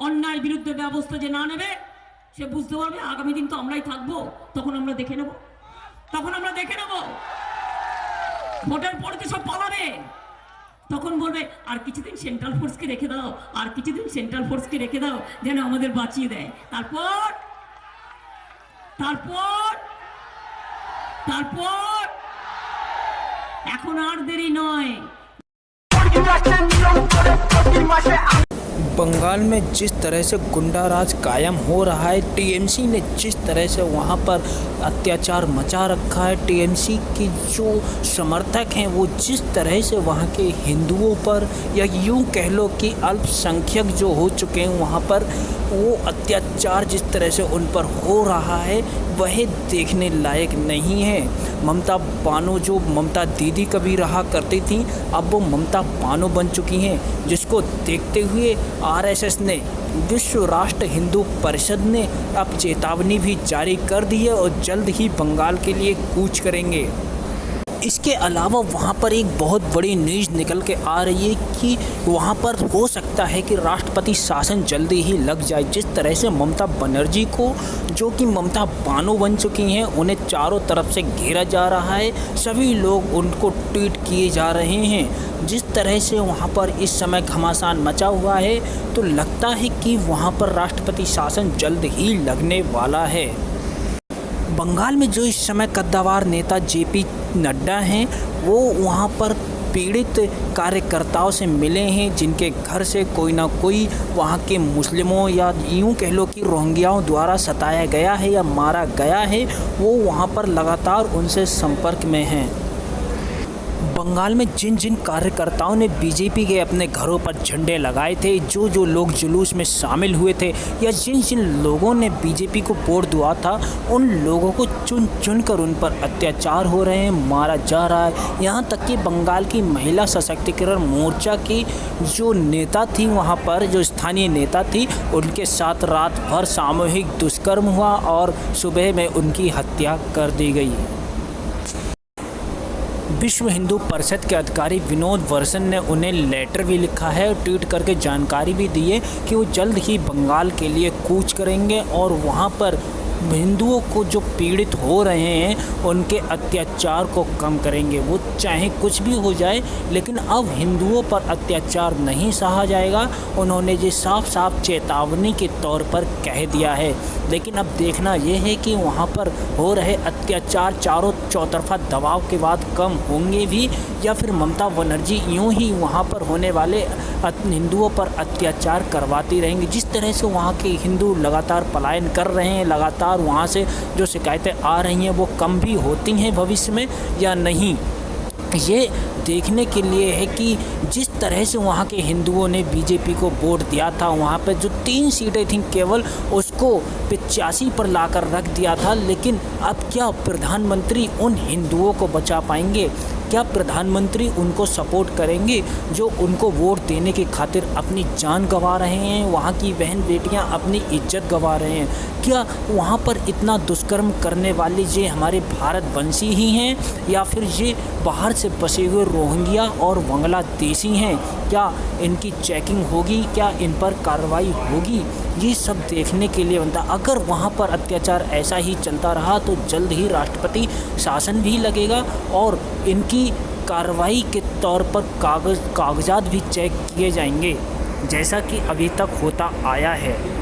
অন্যায় বিরুদ্ধে ব্যবস্থা যে না নেবে সে বুঝতে পারবে আগামী দিন তো আমরাই থাকবো, তখন আমরা দেখে নেব, ভোটের পরে তো সব পালাবে, তখন বলবে আর কিছুদিন সেন্ট্রাল ফোর্সকে রেখে দাও, আর কিছুদিন সেন্ট্রাল ফোর্সকে রেখে দাও যেন আমাদের বাঁচিয়ে দেয়। তারপর তারপর তারপর এখন আর দেরি নয়। बंगाल में जिस तरह से गुंडा राज कायम हो रहा है, टीएमसी ने जिस तरह से वहाँ पर अत्याचार मचा रखा है, टीएमसी की जो समर्थक हैं वो जिस तरह से वहाँ के हिंदुओं पर या यूँ कह लो कि अल्पसंख्यक जो हो चुके हैं वहाँ पर वो अत्याचार जिस तरह से उन पर हो रहा है वह देखने लायक नहीं है। ममता बानो जो ममता दीदी कभी रहा करती थी, अब वो ममता बानो बन चुकी हैं, जिसको देखते हुए आरएसएस ने, विश्व राष्ट्र हिंदू परिषद ने अब चेतावनी भी जारी कर दी है और जल्द ही बंगाल के लिए कूच करेंगे। इसके अलावा वहाँ पर एक बहुत बड़ी न्यूज़ निकल के आ रही है कि वहाँ पर हो सकता है कि राष्ट्रपति शासन जल्दी ही लग जाए। जिस तरह से ममता बनर्जी को, जो कि ममता बानो बन चुकी हैं, उन्हें चारों तरफ से घेरा जा रहा है, सभी लोग उनको ट्वीट किए जा रहे हैं। जिस तरह से वहाँ पर इस समय घमासान मचा हुआ है तो लगता है कि वहाँ पर राष्ट्रपति शासन जल्द ही लगने वाला है। बंगाल में जो इस समय कद्दावर नेता जेपी नड्डा हैं वो वहाँ पर पीड़ित कार्यकर्ताओं से मिले हैं, जिनके घर से कोई ना कोई वहाँ के मुस्लिमों या यूँ कह लो कि रोहिंग्याओं द्वारा सताया गया है या मारा गया है, वो वहाँ पर लगातार उनसे संपर्क में हैं। बंगाल में जिन जिन कार्यकर्ताओं ने बीजेपी के अपने घरों पर झंडे लगाए थे, जो जो लोग जुलूस में शामिल हुए थे या जिन जिन लोगों ने बीजेपी को वोट दिया था, उन लोगों को चुन चुन कर उन पर अत्याचार हो रहे हैं, मारा जा रहा है। यहाँ तक कि बंगाल की महिला सशक्तिकरण मोर्चा की जो नेता थी, वहाँ पर जो स्थानीय नेता थी, उनके साथ रात भर सामूहिक दुष्कर्म हुआ और सुबह में उनकी हत्या कर दी गई। विश्व हिंदू परिषद के अधिकारी विनोद वर्सन ने उन्हें लेटर भी लिखा है और ट्वीट करके जानकारी भी दी है कि वो जल्द ही बंगाल के लिए कूच करेंगे और वहाँ पर हिंदुओं को जो पीड़ित हो रहे हैं उनके अत्याचार को कम करेंगे। वो चाहे कुछ भी हो जाए, लेकिन अब हिंदुओं पर अत्याचार नहीं सहा जाएगा। उन्होंने ये साफ साफ चेतावनी के तौर पर कह दिया है। लेकिन अब देखना यह है कि वहाँ पर हो रहे अत्याचार चारों चौतरफा दबाव के बाद कम होंगे भी, या फिर ममता बनर्जी यूँ ही वहाँ पर होने वाले हिंदुओं पर अत्याचार करवाती रहेंगी। जिस तरह से वहाँ के हिंदू लगातार पलायन कर रहे हैं, लगातार वहाँ से जो शिकायतें आ रही हैं वो कम भी होती हैं भविष्य में या नहीं, ये देखने के लिए है कि जिस तरह से वहाँ के हिंदुओं ने बीजेपी को वोट दिया था, वहाँ पे जो 3 सीटें थीं केवल उसको 85 पर लाकर रख दिया था। लेकिन अब क्या प्रधानमंत्री उन हिंदुओं को बचा पाएंगे? क्या प्रधानमंत्री उनको सपोर्ट करेंगे जो उनको वोट देने की खातिर अपनी जान गंवा रहे हैं? वहाँ की बहन बेटियाँ अपनी इज्जत गंवा रहे हैं। क्या वहाँ पर इतना दुष्कर्म करने वाले ये हमारे भारतवंशी ही हैं या फिर ये बाहर से बसे हुए रोहिंग्या और बांग्लादेशी हैं? क्या इनकी चेकिंग होगी? क्या इन पर कार्रवाई होगी? ये सब देखने के लिए बनता। अगर वहाँ पर अत्याचार ऐसा ही चलता रहा तो जल्द ही राष्ट्रपति शासन भी लगेगा और इनकी कार्रवाई के तौर पर कागजात भी चेक किए जाएंगे, जैसा कि अभी तक होता आया है।